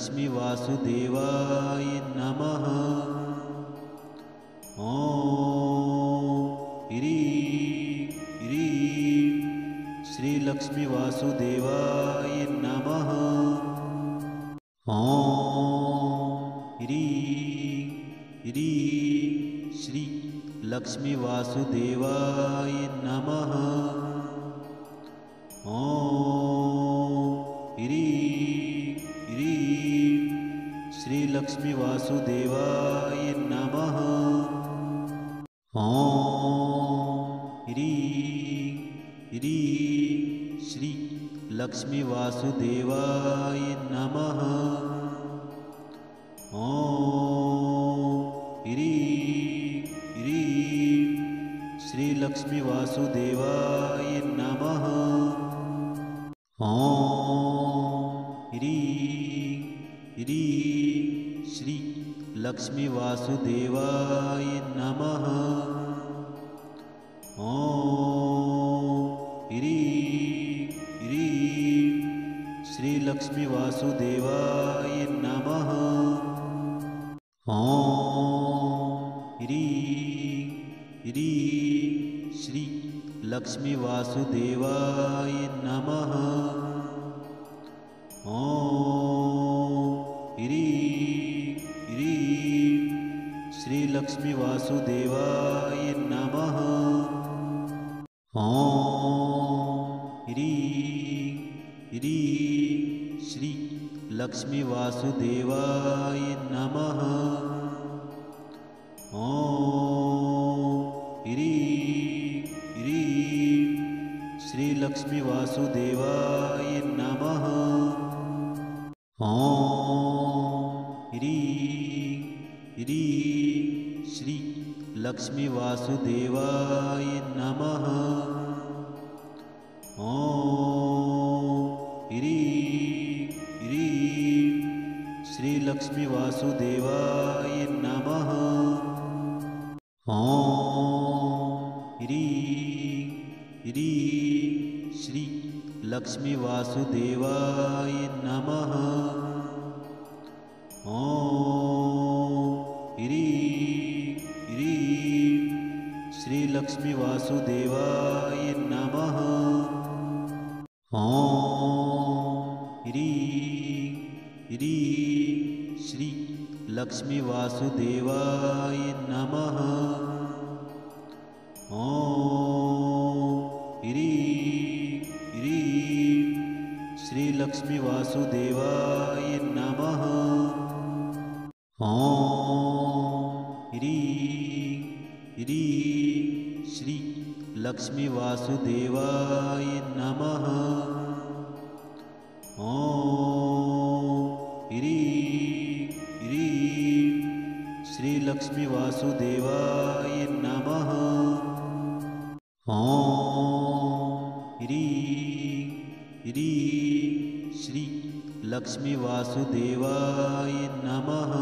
लक्ष्मी वासुदेवाय नमः। ओम ह्रीं ह्रीं श्री लक्ष्मी वासुदेवाय नमः। ओम ह्रीं ह्रीं श्री लक्ष्मी वासुदेवाय नमः। ओम ह्रीं ह्रीं श्री लक्ष्मी वासुदेवाय नमः। ओम ह्रीं ह्रीं श्री लक्ष्मी वासुदेवाय नमः। ओम ह्रीं ह्रीं श्री लक्ष्मी वासुदेवाय नमः। ओम ह्रीं ह्रीं श्री लक्ष्मी वासुदेवाय नमः। ओम ह्रीं ह्रीं श्री लक्ष्मी वासुदेवाय नमः। ओम ह्रीं ह्रीं श्री लक्ष्मी वासुदेवाय नमः। ओम ह्रीं ह्रीं श्री लक्ष्मी वासुदेवाय नमः। ओम ह्रीं ह्रीं श्री लक्ष्मी वासुदेवाय नमः। ओम ह्रीं ह्रीं श्री लक्ष्मी वासुदेवाय नमः। ओम ह्रीं ह्रीं श्री लक्ष्मी वासुदेवाय नमः। ओम ह्रीं ह्रीं श्री लक्ष्मी वासुदेवाय नमः। ओम ह्रीं ह्रीं श्री लक्ष्मी वासुदेवाय नमः। ओम ह्रीं ह्रीं श्री लक्ष्मी वासुदेवाय नमः। ओम ह्रीं ह्रीं श्री लक्ष्मी वासुदेवाय नमः। ओम ह्रीं ह्रीं श्री लक्ष्मी वासुदेवाय नमः। ओम ह्रीं ह्रीं श्री लक्ष्मी वासुदेवाय नमः। ओम ह्रीं ह्रीं श्री लक्ष्मी वासुदेवाय नमः। ओम ह्रीं ह्रीं श्री लक्ष्मी वासुदेवाय नमः।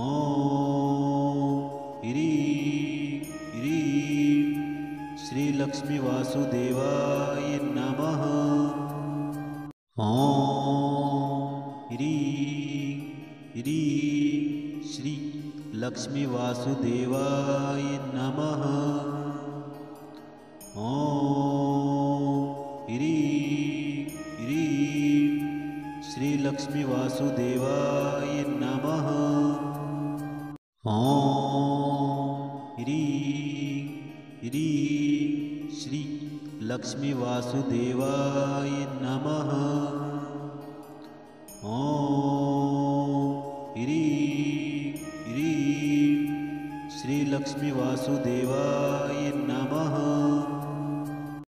ओम ह्रीं ह्रीं श्री लक्ष्मी वासुदेवाय नमः। ओम ह्रीं ह्रीं श्री लक्ष्मी वासुदेवाय नमः। ओम ह्रीं ह्रीं श्री लक्ष्मी वासुदेवाय नमः। ओम ह्रीं ह्रीं श्री लक्ष्मी वासुदेवाय नमः। ओम ह्रीं ह्रीं श्री लक्ष्मी वासुदेवाय नमः।